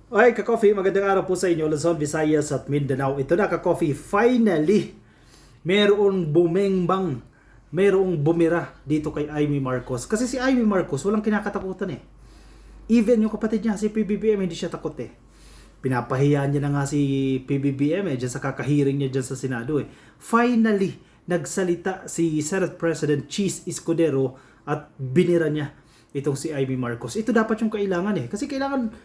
Okay, ka-coffee, magandang araw po sa inyo, Luzon, Visayas at Mindanao. Ito na, ka-coffee, finally, merong bumengbang, merong bumira dito kay Amy Marcos. Kasi si Amy Marcos, walang kinakatakutan eh. Even yung kapatid niya, si PBBM, hindi siya takot eh. Pinapahiya niya na nga si PBBM dyan sa kakahiring niya dyan sa Senado eh. Finally, nagsalita si Senate President Cheese Escudero at binira niya itong si Amy Marcos. Ito dapat yung kailangan eh. Kasi kailangan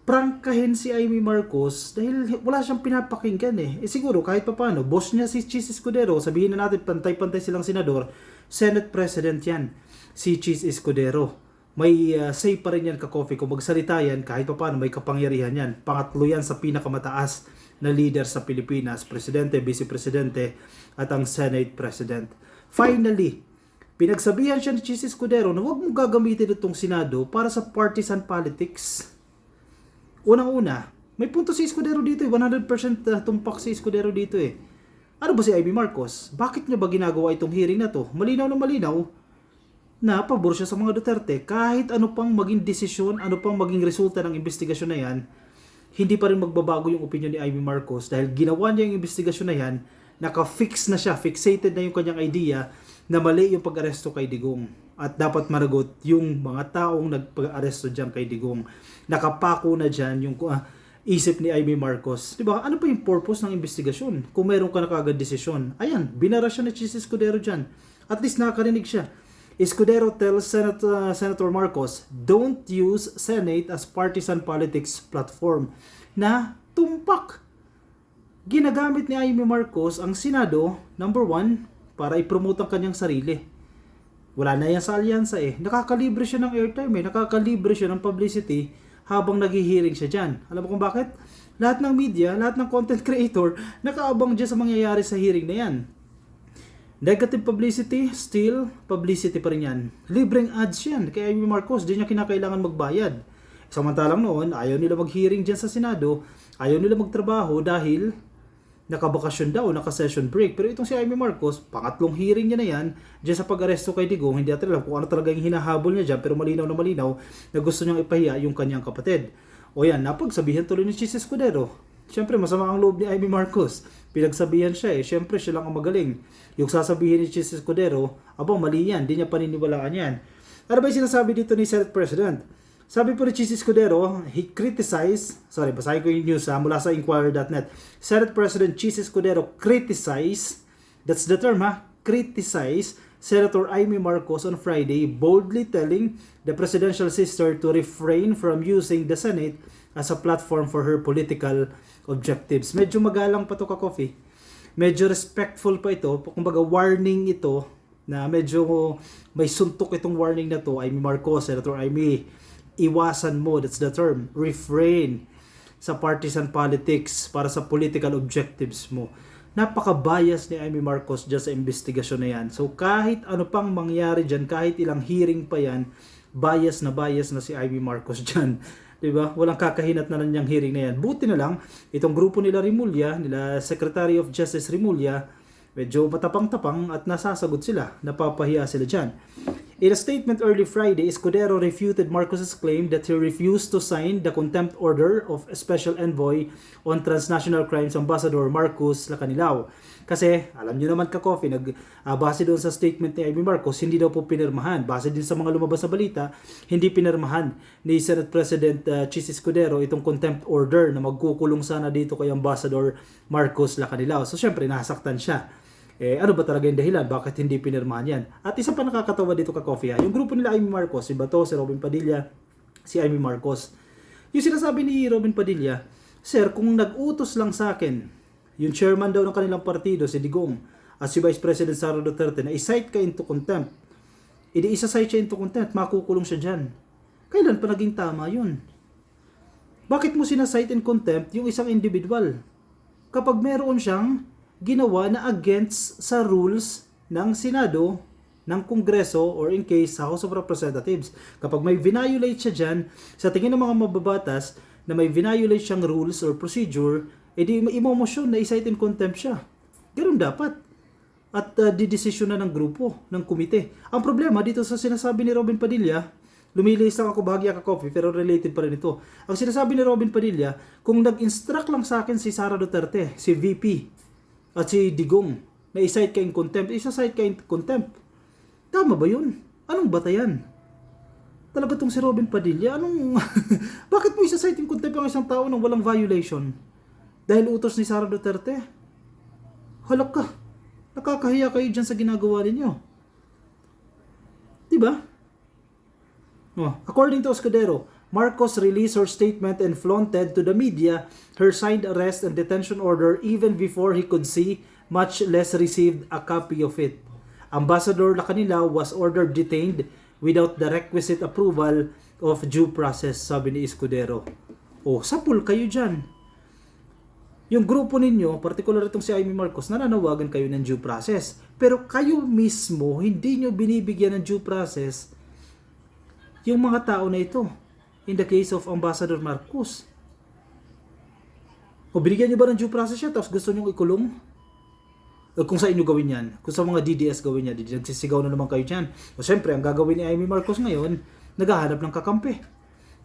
prangkahin si Amy Marcos dahil wala siyang pinapakinggan eh. Siguro kahit papaano, boss niya si Cheese Escudero, sabihin na natin pantay-pantay silang senador, Senate President yan, si Cheese Escudero. May say pa rin yan ka-coffee, kung magsalita yan, kahit papaano may kapangyarihan yan. Pangatlo yan sa pinakamataas na leader sa Pilipinas, Presidente, Vice Presidente, at ang Senate President. Finally, pinagsabihan siya ni Cheese Escudero na huwag mong gagamitin itong Senado para sa partisan politics. Unang-una, may punto si Escudero dito eh. 100% tumpak si Escudero dito eh. Ano ba si Amy Marcos? Bakit niya ba ginagawa itong hearing na to? Malinaw na malinaw na pabor siya sa mga Duterte. Kahit ano pang maging desisyon, ano pang maging resulta ng investigasyon na yan, hindi pa rin magbabago yung opinion ni Amy Marcos dahil ginawa niya yung investigasyon na yan, naka-fix na siya, fixated na yung kanyang idea na mali yung pag-aresto kay Digong. At dapat managot yung mga taong nagpag-aresto dyan kay Digong. Nakapako na dyan yung isip ni Amy Marcos. Diba? Ano pa yung purpose ng investigasyon? Kung meron ka na kagad desisyon. Ayan, binara siya ni Cheese Escudero dyan. At least nakakarinig siya. Escudero tells Senator Marcos, don't use Senate as partisan politics platform. Na tumpak. Ginagamit ni Amy Marcos ang Senado, number one, para i-promote ang kanyang sarili. Wala na yan sa alyansa eh. Nakakalibre siya ng airtime eh. Nakakalibre siya ng publicity habang naghihiring siya dyan. Alam mo kung bakit? Lahat ng media, lahat ng content creator, nakaabang dyan sa mangyayari sa hearing na yan. Negative publicity, still publicity pa rin yan. Libreng ads yan. Kaya Amy Marcos, di niya kinakailangan magbayad. Samantalang noon, ayaw nila mag-hearing dyan sa Senado, ayaw nila magtrabaho dahil nakabakasyon daw, naka-session break. Pero itong si Amy Marcos, pangatlong hearing niya na yan, dyan sa pag-aresto kay Digong, hindi natin alam kung ano talaga yung hinahabol niya dyan, pero malinaw na gusto niyang ipahiya yung kanyang kapatid. O yan, napagsabihan tuloy ni Cheese Escudero. Siyempre, masama ang loob ni Amy Marcos. Pinagsabihan siya eh, siyempre siya lang ang magaling. Yung sasabihin ni Cheese Escudero, abang mali yan, di niya paniniwalaan yan. Ano ba yung sinasabi dito ni Senate President? Sabi po ni Cheese Escudero, he criticized, basahin ko yung news mula sa Inquirer.net. Senate President Cheese Escudero criticized, that's the term criticized Senator Amy Marcos on Friday, boldly telling the presidential sister to refrain from using the Senate as a platform for her political objectives. Medyo magalang pa to ka-coffee. Medyo respectful pa ito. Kumbaga warning ito na medyo may suntok itong warning na to. Amy Marcos, Senator Amy, iwasan mo, that's the term, refrain sa partisan politics para sa political objectives mo. Napaka-bias ni Amy Marcos dyan sa investigasyon na yan. So kahit ano pang mangyari dyan, kahit ilang hearing pa yan, bias na si Amy Marcos dyan. Diba? Walang kakahinat na niyang hearing na yan. Buti na lang, itong grupo nila Rimulya, nila Secretary of Justice Rimulya, medyo matapang-tapang at nasasagot sila. Napapahiya sila dyan. In a statement early Friday, Escudero refuted Marcos's claim that he refused to sign the contempt order of a special envoy on transnational crimes Ambassador Marcos Lacanilao. Kasi, alam niyo naman ka-coffee, base doon sa statement ni Amy Marcos, hindi daw po pinirmahan. Base din sa mga lumabas sa balita, hindi pinirmahan ni Senate President Cheese Escudero itong contempt order na magkukulong sana dito kay Ambassador Marcos Lacanilao. So, syempre, nasaktan siya. Ano ba talaga yung dahilan? Bakit hindi pinirmahan yan? At isa pa nakakatawa dito ka-coffee yung grupo nila Amy Marcos, si Bato, si Robin Padilla, si Amy Marcos. Yung sinasabi ni Robin Padilla, Sir, kung nag-utos lang sa akin, yung chairman daw ng kanilang partido, si Digong, at si Vice President Sara Duterte, na i-cite ka into contempt, isa-cite siya into contempt, makukulong siya dyan. Kailan pa naging tama yun? Bakit mo sinasite in contempt yung isang individual? Kapag meron siyang ginawa na against sa rules ng Senado, ng Kongreso, or in case sa House of Representatives. Kapag may violate siya dyan, sa tingin ng mga mababatas na may violate siyang rules or procedure, edi imomosyon na i-cite in contempt siya. Ganun dapat. At didesisyon na ng grupo, ng komite. Ang problema dito sa sinasabi ni Robin Padilla, Lumilis lang ako bahagya ka coffee pero related pa rin ito. Ang sinasabi ni Robin Padilla, kung nag-instruct lang sa akin si Sara Duterte, si VP, at si Digong, na i-cite ka in contempt, isa-cite ka in contempt. Tama ba yun? Anong batayan? Talaga tong si Robin Padilla, anong... Bakit mo isa-cite in contempt ang isang tao nang walang violation? Dahil utos ni Sara Duterte? Halak ka. Nakakahiya kayo dyan sa ginagawa ninyo. Diba? Oh, according to Escudero, Marcos released her statement and flaunted to the media her signed arrest and detention order even before he could see, much less received a copy of it. Ambassador Lacanilao was ordered detained without the requisite approval of due process, sabi ni Escudero. Oh, sapul kayo dyan. Yung grupo ninyo, particular itong si Amy Marcos, nananawagan kayo ng due process. Pero kayo mismo, hindi nyo binibigyan ng due process yung mga tao na ito. In the case of Ambassador Marcos. O binigyan nyo ba ng due process siya tapos gusto nyo ikulong? O kung sa inyo gawin yan, kung sa mga DDS gawin yan, nagsisigaw na naman kayo dyan. O syempre, ang gagawin ni Amy Marcos ngayon, naghahanap ng kakampi.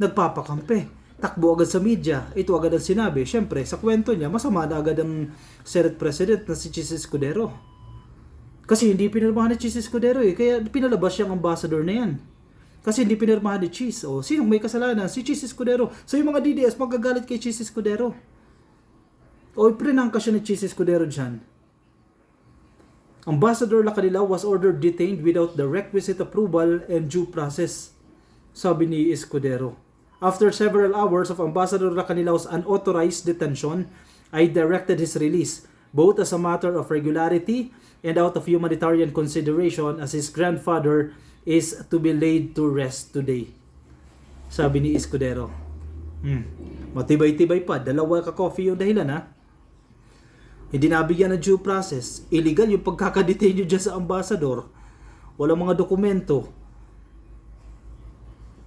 Nagpapakampi. Takbo agad sa media. Ito agad ang sinabi. Syempre, sa kwento niya, masama na agad ang Senate President na si Chis Escudero. Kasi hindi pinirmahan ni Chis Escudero eh. Kaya pinalabas siyang ambassador na yan. Kasi hindi pinirmahan ni Chis. O, sinong may kasalanan? Si Chis Escudero. So yung mga DDS, magagalit kay Chis Escudero. O, iprinangka siya ni Chis Escudero dyan. Ambassador Lacanilao was ordered detained without the requisite approval and due process, sabi ni Escudero. After several hours of Ambassador Lacanilao's unauthorized detention, I directed his release, both as a matter of regularity and out of humanitarian consideration as his grandfather is to be laid to rest today. Sabi ni Escudero. Matibay-tibay pa. Dalawa ka coffee yung dahilan ha. Hindi nabigyan ng due process. Illegal yung pagkakadetain nyo dyan sa ambassador. Walang mga dokumento.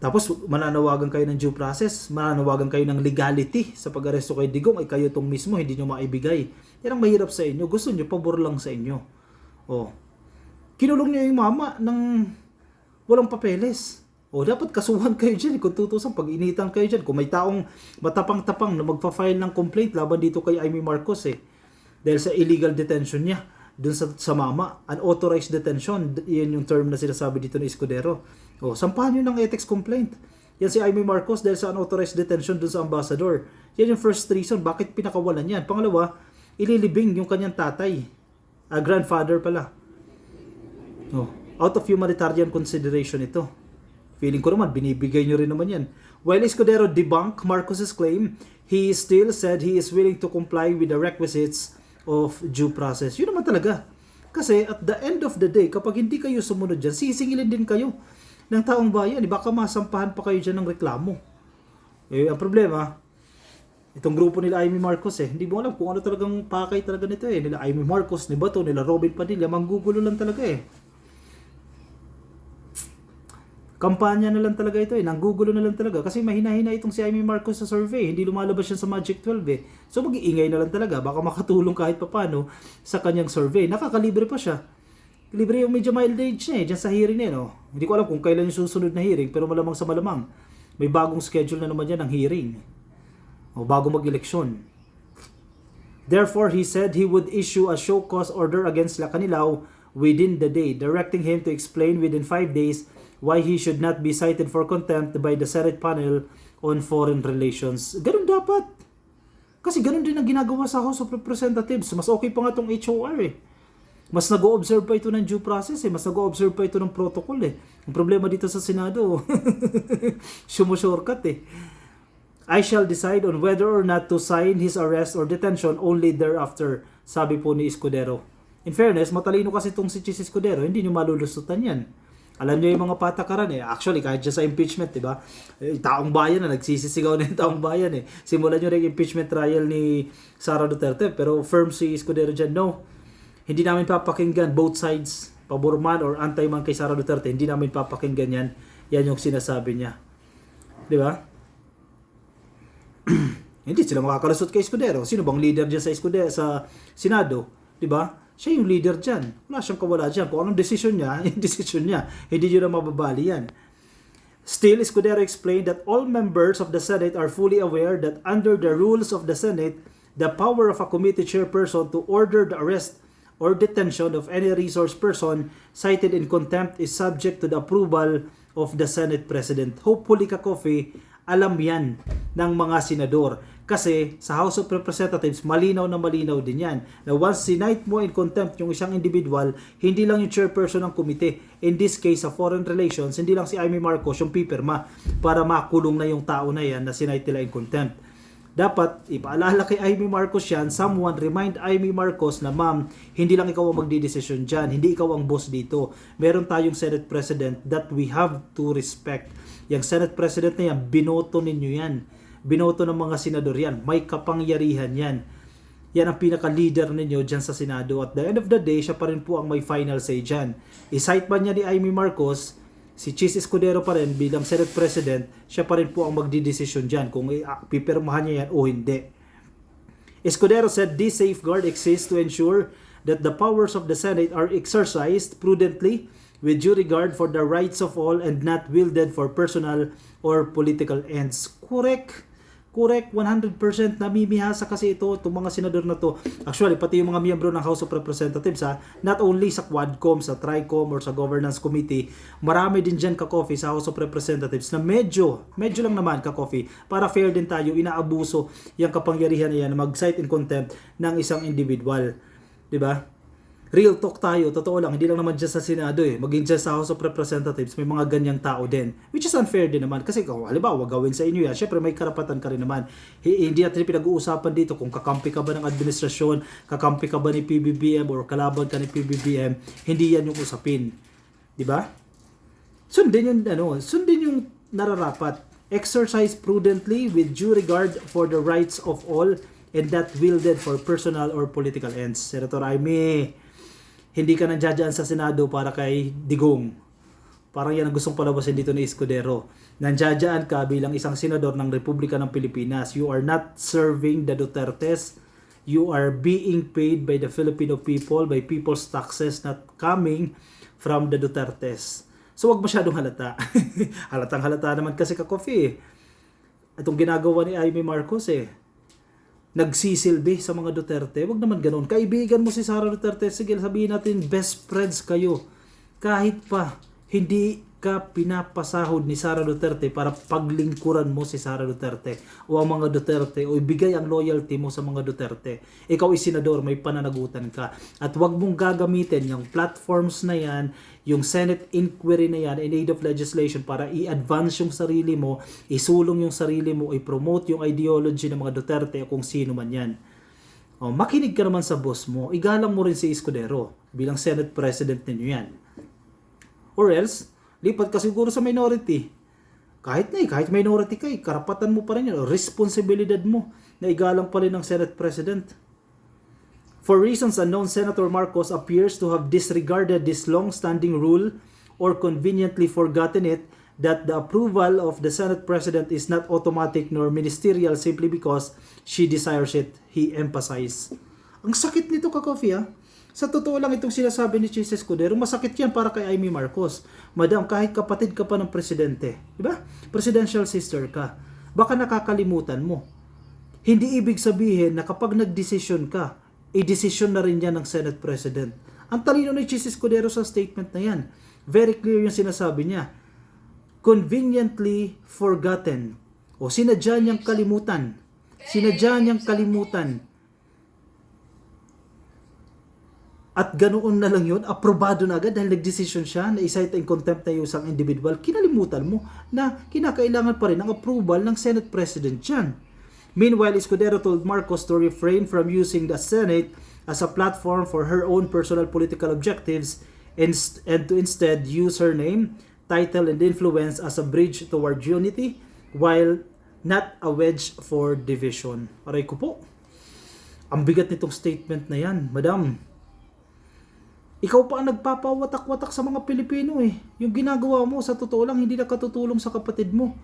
Tapos mananawagan kayo ng due process. Mananawagan kayo ng legality sa pag-aresto kay Digong. Ay kayo itong mismo, hindi nyo maibigay. Yan ang mahirap sa inyo. Gusto nyo, pabor lang sa inyo. Oh. Kinulong nyo yung mama ng walang papeles. O dapat kasuhan kayo dyan. Kung tutusan, pag-initan kayo dyan. Kung may taong matapang-tapang na magpa-file ng complaint laban dito kay Amy Marcos dahil sa illegal detention niya dun sa mama. Unauthorized detention. Yan yung term na sinasabi dito ni Escudero. O, sampahan nyo ng ethics complaint. Yan si Amy Marcos dahil sa unauthorized detention dun sa ambassador. Yan yung first reason. Bakit pinakawalan yan? Pangalawa, ililibing yung kanyang tatay. Grandfather pala. O, out of humanitarian consideration ito. Feeling ko naman, binibigay nyo rin naman yan. While Escudero debunked Marcos's claim, he still said he is willing to comply with the requisites of due process. Yun naman talaga. Kasi at the end of the day, kapag hindi kayo sumunod dyan, sisingilin din kayo ng taong bayan. Baka masampahan pa kayo dyan ng reklamo. Ang problema, itong grupo nila Amy Marcos hindi mo alam kung ano talagang pakay talaga nito Nila Amy Marcos, ni Bato, nila Robin Padilla, manggugulo lang talaga Kampanya na lang talaga ito nanggugulo na lang talaga kasi mahina-hina itong si Amy Marcos sa survey, hindi lumalabas siya sa Magic 12 So mag-iingay na lang talaga, baka makatulong kahit papano sa kanyang survey. Nakakalibre pa siya. Libre yung medyo mild age niya dyan sa hearing niya Hindi ko alam kung kailan yung susunod na hearing pero malamang sa malamang may bagong schedule na naman yan ng hearing o bago mag-eleksyon. Therefore, he said he would issue a show cause order against Lacanilao within the day, directing him to explain within 5 days why he should not be cited for contempt by the Senate panel on foreign relations. Ganun dapat. Kasi ganun din ang ginagawa sa House of Representatives. Mas okay pa nga itong HOR Mas nag-o-observe pa ito ng due process Mas nag-o-observe pa ito ng protocol Ang problema dito sa Senado, sumushortcut I shall decide on whether or not to sign his arrest or detention only thereafter, sabi po ni Escudero. In fairness, matalino kasi itong si Chis Escudero, hindi nyo malulusutan yan. Alam niyo yung mga patakaran Actually, kahit dyan sa impeachment, diba? Taong bayan na, nagsisisigaw na yung taong bayan Simulan nyo rin yung impeachment trial ni Sara Duterte. Pero firm si Escudero dyan, no. Hindi namin papakinggan both sides, pabor man or anti man kay Sara Duterte. Hindi namin papakinggan yan. Yan yung sinasabi niya. Diba? Hindi sila makakalusot kay Escudero. Sino bang leader dyan sa Escudero, sa Senado? Diba? Siya yung leader dyan. Wala siyang kawala dyan. Kung anong desisyon niya, yung desisyon niya. Hindi nyo na mababali yan. Still, Escudero explained that all members of the Senate are fully aware that under the rules of the Senate, the power of a committee chairperson to order the arrest or detention of any resource person cited in contempt is subject to the approval of the Senate President. Hopefully, Ka-Coffee, alam yan ng mga senador. Kasi sa House of Representatives, malinaw na malinaw din yan. Na once sinight mo in contempt yung isang individual, hindi lang yung chairperson ng komite. In this case, sa Foreign Relations, hindi lang si Amy Marcos yung pipirma para makulong na yung tao na yan na sinight nila in contempt. Dapat ipaalala kay Amy Marcos yan, someone remind Amy Marcos na ma'am, hindi lang ikaw ang magdidesisyon dyan, hindi ikaw ang boss dito. Meron tayong Senate President that we have to respect. Yung Senate President na yan, binoto ninyo yan. Binoto ng mga senador yan. May kapangyarihan yan. Yan ang pinaka-leader ninyo dyan sa Senado. At the end of the day, siya pa rin po ang may final say dyan. I-cite ba niya ni Amy Marcos, si Chis Escudero pa rin bilang Senate President, siya pa rin po ang magdidesisyon dyan kung pipirmahan niya yan o hindi. Escudero said this safeguard exists to ensure that the powers of the Senate are exercised prudently with due regard for the rights of all and not wielded for personal or political ends. Correct, 100% namimihasa kasi itong mga senador na to. Actually, pati yung mga miyembro ng House of Representatives, not only sa Quadcom, sa Tricom, or sa Governance Committee, marami din dyan, Ka-Coffee, sa House of Representatives na medyo lang naman, Ka-Coffee, para fair din tayo, inaabuso yung kapangyarihan na yan na mag-cite in contempt ng isang individual. Diba? Real talk tayo, totoo lang, hindi lang naman dyan sa Senado maging dyan sa House of Representatives, may mga ganyang tao din. Which is unfair din naman, kasi kung halimbawa, gawin sa inyo yan, syempre may karapatan ka rin naman. Hindi natin pinag-uusapan dito kung kakampi ka ba ng administrasyon, kakampi ka ba ni PBBM, or kalaban ka ni PBBM, hindi yan yung usapin. Diba? Sundin yung nararapat. Exercise prudently with due regard for the rights of all and not wielded for personal or political ends. Senator Amy, hindi ka nandiyan sa Senado para kay Digong. Parang yan ang gustong palabasin dito ni Escudero. Nandiyan ka bilang isang senador ng Republika ng Pilipinas. You are not serving the Dutertes. You are being paid by the Filipino people, by people's taxes not coming from the Dutertes. So wag masyadong halata. Halatang halata naman kasi, Ka-Coffee. Itong ginagawa ni Amy Marcos nagsisilbi sa mga Duterte. Wag naman ganoon. Kaibigan mo si Sara Duterte, sige, sabihin natin best friends kayo. Kahit pa hindi ka pinapasahod ni Sara Duterte para paglingkuran mo si Sara Duterte o ang mga Duterte o ibigay ang loyalty mo sa mga Duterte. Ikaw ay senador, may pananagutan ka. At wag mong gagamitin yung platforms na yan, yung Senate inquiry na yan in aid of legislation para i-advance yung sarili mo, isulong yung sarili mo, i-promote yung ideology ng mga Duterte o kung sino man yan. Makinig ka naman sa boss mo, igalang mo rin si Escudero bilang Senate President ninyo yan. Or else, lipat ka siguro sa minority. Kahit minority ka, karapatan mo pa rin yun, responsibilidad mo na igalang pa rin ng Senate President. For reasons unknown, Senator Marcos appears to have disregarded this long-standing rule or conveniently forgotten it that the approval of the Senate President is not automatic nor ministerial simply because she desires it, he emphasized. Ang sakit nito, Ka-Coffee, Sa totoo lang itong sinasabi ni Chis Escudero, masakit yan para kay Amy Marcos. Madam, kahit kapatid ka pa ng presidente, di ba? Presidential sister ka. Baka nakakalimutan mo. Hindi ibig sabihin na kapag nagdesisyon ka, i-desisyon na rin yan ng Senate President. Ang talino ni Chis Escudero sa statement na yan. Very clear yung sinasabi niya. Conveniently forgotten. O sinadya niyang kalimutan. At ganoon na lang yun, aprobado na agad dahil nagdesisyon siya na i-cite in contempt na yung isang individual, kinalimutan mo na kinakailangan pa rin ng approval ng Senate President yan. Meanwhile, Escudero told Marcos to refrain from using the Senate as a platform for her own personal political objectives and to instead use her name, title, and influence as a bridge toward unity while not a wedge for division. Aray ko po, ang bigat nitong statement na yan, Madam. Ikaw pa ang nagpapawatak-watak sa mga Pilipino Yung ginagawa mo, sa totoo lang, hindi nakatutulong sa kapatid mo.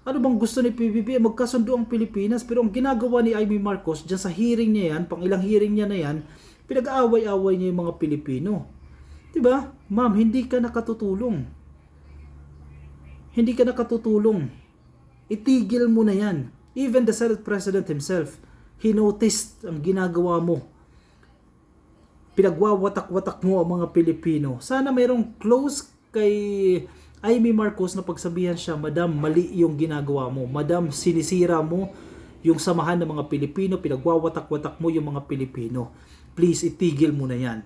Ano bang gusto ni PBB? Magkasundo ang Pilipinas. Pero ang ginagawa ni Amy Marcos, dyan sa hearing niya yan, pang ilang hearing niya na yan, pinag-aaway-aaway niya yung mga Pilipino. Diba? Ma'am, hindi ka nakatutulong. hindi ka nakatutulong. Itigil mo na yan. Even the Senate President himself, he noticed ang ginagawa mo. Pinagwawatak-watak mo ang mga Pilipino. Sana mayroong close kay Amy Marcos na pagsabihan siya, Madam, mali yung ginagawa mo. Madam, sinisira mo yung samahan ng mga Pilipino, pinagwawatak-watak mo yung mga Pilipino. Please, itigil mo na yan.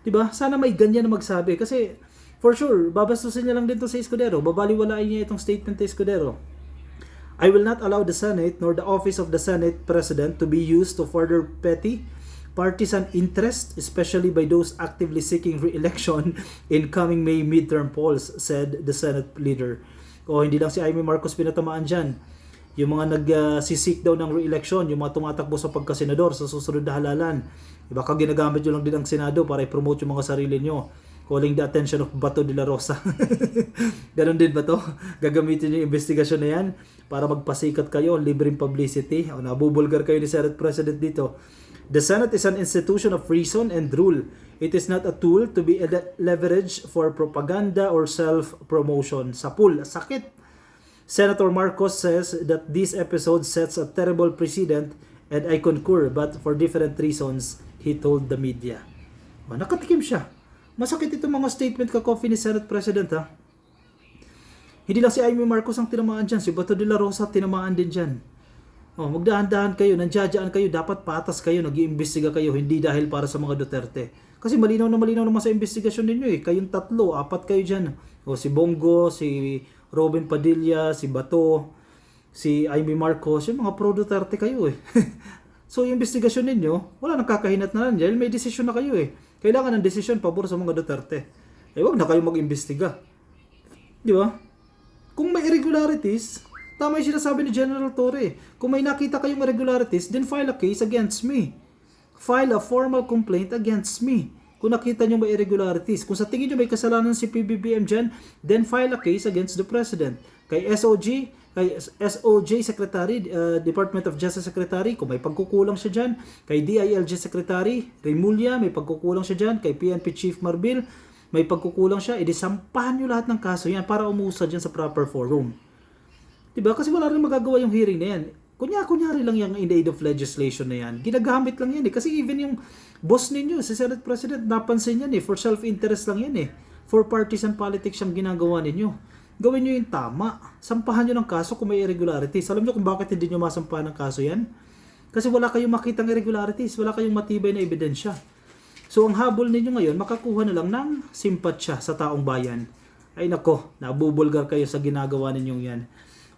Diba? Sana may ganyan na magsabi. Kasi, for sure, babastusin niya lang din to sa Escudero. Babaliwalain niya itong statement sa Escudero. I will not allow the Senate nor the office of the Senate President to be used to further petty partisan interest, especially by those actively seeking re-election in coming May midterm polls, said the Senate leader. O hindi lang si Amy Marcos pinatamaan dyan. Yung mga nagsisik daw ng re-election, yung mga tumatakbo sa pagkasenador sa susunod na halalan. Baka ginagamit nyo lang din ang Senado para i-promote yung mga sarili nyo. Calling the attention of Bato de la Rosa. Ganon din ba to? Gagamitin yung investigasyon na yan para magpasikat kayo, libreng publicity. O nabubulgar kayo ni Senate President dito. The Senate is an institution of reason and rule. It is not a tool to be leveraged for propaganda or self-promotion. Sapul, sakit. Senator Marcos says that this episode sets a terrible precedent and I concur, but for different reasons, he told the media. Nakatikim siya. Masakit itong mga statement ka-coffee ni Senate President, ha? Hindi lang si Amy Marcos ang tinamaan dyan. Si Bato de la Rosa tinamaan din dyan. Magdahan-dahan kayo, nandiyadyaan kayo, dapat patas kayo, nag-iimbestiga kayo, hindi dahil para sa mga Duterte. Kasi malinaw naman sa investigasyon ninyo eh. Kayong 3, 4 kayo dyan. Si Bongo, si Robin Padilla, si Bato, si Amy Marcos, yung mga pro-Duterte kayo eh. So yung investigasyon ninyo, wala nang kakahinat na lang dahil may desisyon na kayo eh. Kailangan ng desisyon pabor sa mga Duterte. Wag na kayo mag-imbestiga. Di ba? Kung may irregularities, tama yung sinasabi ni General Torre. Kung may nakita kayong irregularities, then file a case against me. File a formal complaint against me. Kung nakita nyo may irregularities. Kung sa tingin nyo may kasalanan si PBBM dyan, then file a case against the President. Kay SOJ Secretary, Department of Justice Secretary, kung may pagkukulang siya dyan. Kay DILG Secretary, Remulla, may pagkukulang siya dyan. Kay PNP Chief Marbil, may pagkukulang siya. Sampahan nyo lahat ng kaso yan para umusad dyan sa proper forum. Diba? Kasi wala rin magagawa yung hearing na yan. Kunyari lang yung in the aid of legislation na yan. Ginagamit lang yan eh. Kasi even yung boss ninyo, si Senate President, napansin yan eh. For self-interest lang yan eh. For partisan politics yung ginagawa ninyo. Gawin nyo yung tama. Sampahan nyo ng kaso kung may irregularities. Alam nyo kung bakit hindi nyo masampahan ng kaso yan? Kasi wala kayong makitang irregularities. Wala kayong matibay na ebidensya. So ang habol ninyo ngayon, makakuha na lang ng simpatsya sa taong bayan. Ay nako, nabubulgar kayo sa ginagawa ninyong yan.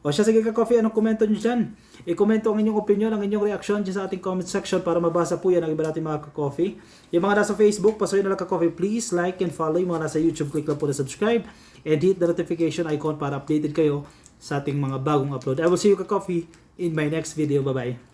O siya, sige ka-coffee, anong komento nyo dyan? I-komento ang inyong opinion, ang inyong reaction dyan sa ating comment section para mabasa po yan ang iba natin mga ka-coffee. Yung mga nasa Facebook, pasuyin na lang ka-coffee, please like and follow. Yung mga nasa YouTube, click lang po na subscribe and hit the notification icon para updated kayo sa ating mga bagong upload. I will see you ka-coffee in my next video. Bye-bye.